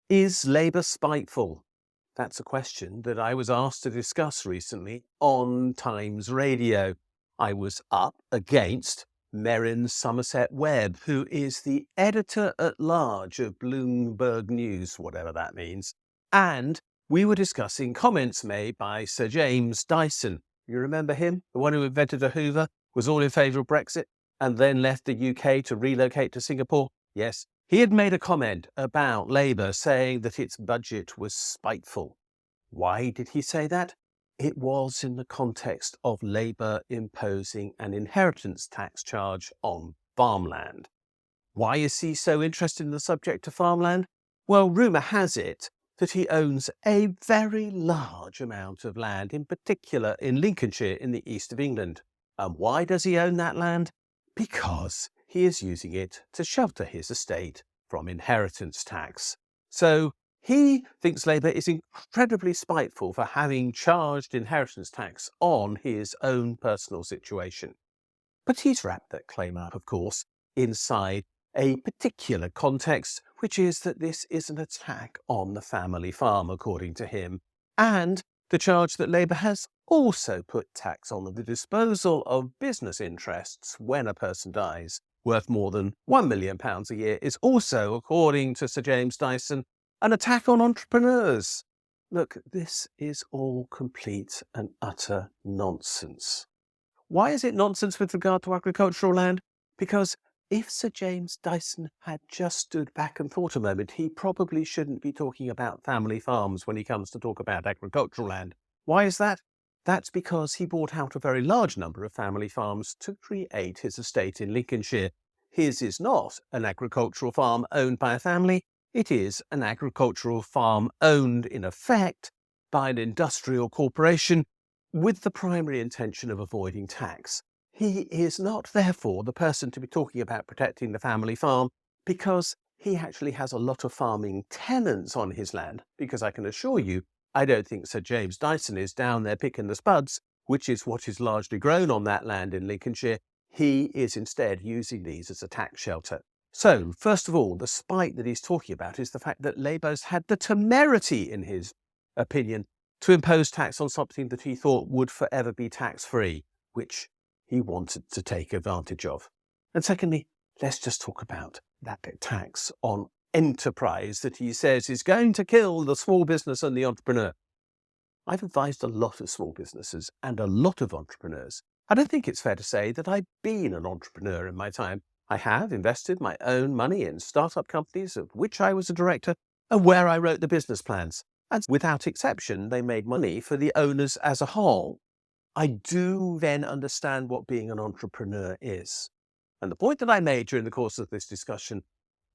Is Labour spiteful? That's a question that I was asked to discuss recently on Times Radio. I was up against Merrin Somerset Webb, who is the editor-at-large of Bloomberg News, whatever that means. And we were discussing comments made by Sir James Dyson. You remember him? The one who invented a Hoover, was all in favour of Brexit, and then left the UK to relocate to Singapore? Yes. He had made a comment about Labour saying that its budget was spiteful. Why did he say that? It was in the context of Labour imposing an inheritance tax charge on farmland. Why is he so interested in the subject of farmland? Well, rumour has it that he owns a very large amount of land, in particular in Lincolnshire in the east of England. And why does he own that land? Because he is using it to shelter his estate from inheritance tax. So he thinks Labour is incredibly spiteful for having charged inheritance tax on his own personal situation. But he's wrapped that claim up, of course, inside a particular context, which is that this is an attack on the family farm, according to him, and the charge that Labour has also put tax on the disposal of business interests when a person dies, worth more than £1 million a year, is also, according to Sir James Dyson, an attack on entrepreneurs. Look, this is all complete and utter nonsense. Why is it nonsense with regard to agricultural land? Because if Sir James Dyson had just stood back and thought a moment, he probably shouldn't be talking about family farms when he comes to talk about agricultural land. Why is that? That's because he bought out a very large number of family farms to create his estate in Lincolnshire. His is not an agricultural farm owned by a family. It is an agricultural farm owned, in effect, by an industrial corporation with the primary intention of avoiding tax. He is not, therefore, the person to be talking about protecting the family farm, because he actually has a lot of farming tenants on his land, because I can assure you, I don't think Sir James Dyson is down there picking the spuds, which is what is largely grown on that land in Lincolnshire. He is instead using these as a tax shelter. So, first of all, the spite that he's talking about is the fact that Labour's had the temerity, in his opinion, to impose tax on something that he thought would forever be tax-free, which he wanted to take advantage of. And secondly, let's just talk about that tax on enterprise that he says is going to kill the small business and the entrepreneur. I've advised a lot of small businesses and a lot of entrepreneurs. I don't think it's fair to say that I've been an entrepreneur in my time. I have invested my own money in startup companies of which I was a director and where I wrote the business plans. And without exception, they made money for the owners as a whole. I do then understand what being an entrepreneur is. And the point that I made during the course of this discussion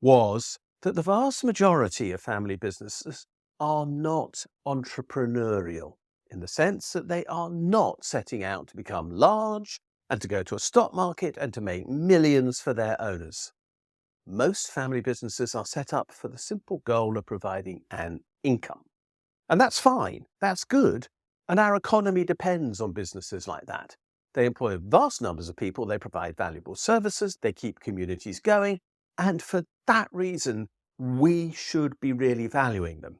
was that the vast majority of family businesses are not entrepreneurial, in the sense that they are not setting out to become large and to go to a stock market and to make millions for their owners. Most family businesses are set up for the simple goal of providing an income. And that's fine, that's good, and our economy depends on businesses like that. They employ vast numbers of people, they provide valuable services, they keep communities going, and for that reason, we should be really valuing them.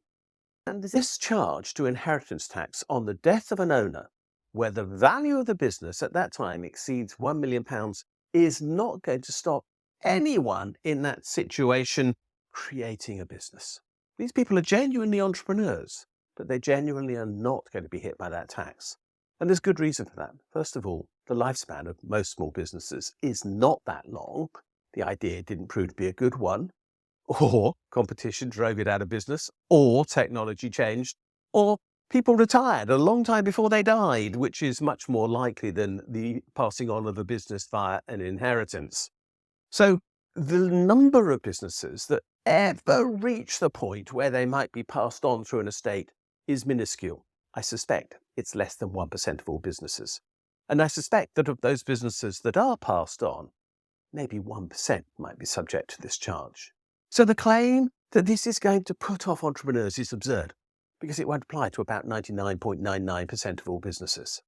And this charge to inheritance tax on the death of an owner, where the value of the business at that time exceeds £1 million, is not going to stop anyone in that situation creating a business. These people are genuinely entrepreneurs, but they genuinely are not going to be hit by that tax. And there's good reason for that. First of all, the lifespan of most small businesses is not that long. The idea didn't prove to be a good one, or competition drove it out of business, or technology changed, or people retired a long time before they died, which is much more likely than the passing on of a business via an inheritance. So the number of businesses that ever reach the point where they might be passed on through an estate is minuscule. I suspect it's less than 1% of all businesses. And I suspect that of those businesses that are passed on, maybe 1% might be subject to this charge. So the claim that this is going to put off entrepreneurs is absurd, because it won't apply to about 99.99% of all businesses.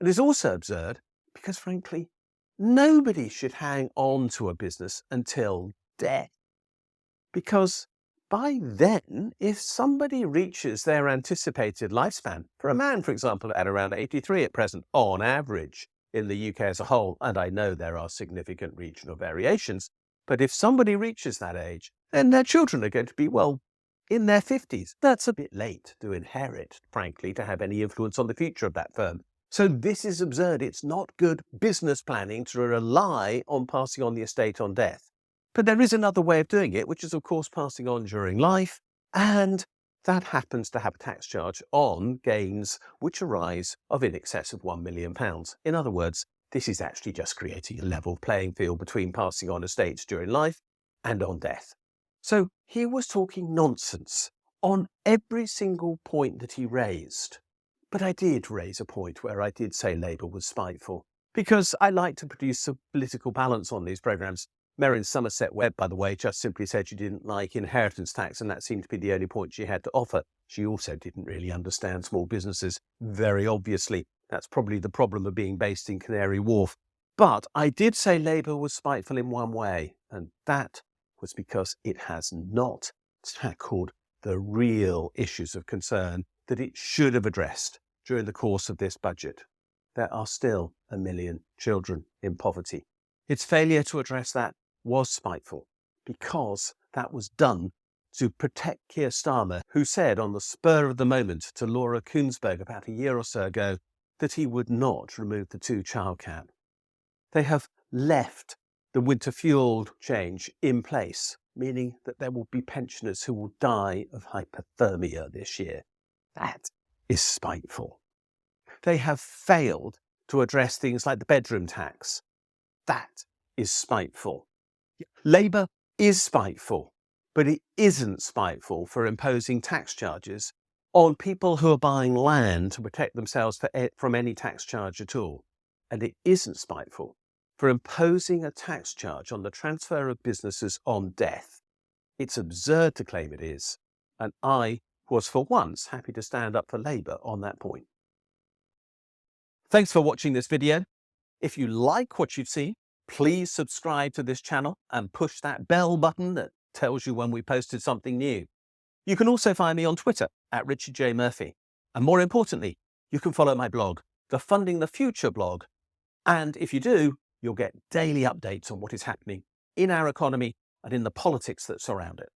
It is also absurd because, frankly, nobody should hang on to a business until death. Because by then, if somebody reaches their anticipated lifespan, for a man, for example, at around 83 at present, on average, in the UK as a whole, and I know there are significant regional variations, but if somebody reaches that age, then their children are going to be, well, in their 50s. That's a bit late to inherit, frankly, to have any influence on the future of that firm. So this is absurd. It's not good business planning to rely on passing on the estate on death. But there is another way of doing it, which is, of course, passing on during life, and that happens to have a tax charge on gains which arise of in excess of £1 million. In other words, this is actually just creating a level playing field between passing on estates during life and on death. So he was talking nonsense on every single point that he raised. But I did raise a point where I did say Labour was spiteful, because I like to produce some political balance on these programmes. Merrin Somerset Webb, by the way, just simply said she didn't like inheritance tax, and that seemed to be the only point she had to offer. She also didn't really understand small businesses, very obviously. That's probably the problem of being based in Canary Wharf. But I did say Labour was spiteful in one way, and that was because it has not tackled the real issues of concern that it should have addressed during the course of this budget. There are still 1 million children in poverty. Its failure to address that was spiteful because that was done to protect Keir Starmer, who said on the spur of the moment to Laura Kuenssberg about a year or so ago that he would not remove the 2-child cap. They have left the winter fuel change in place, meaning that there will be pensioners who will die of hypothermia this year. That is spiteful. They have failed to address things like the bedroom tax. That is spiteful. Labour is spiteful, but it isn't spiteful for imposing tax charges on people who are buying land to protect themselves from any tax charge at all. And it isn't spiteful for imposing a tax charge on the transfer of businesses on death. It's absurd to claim it is, and I was for once happy to stand up for Labour on that point. Thanks for watching this video. If you like what you've seen, please subscribe to this channel and push that bell button that tells you when we posted something new. You can also find me on Twitter at Richard J. Murphy. And more importantly, you can follow my blog, the Funding the Future blog. And if you do, you'll get daily updates on what is happening in our economy and in the politics that surround it.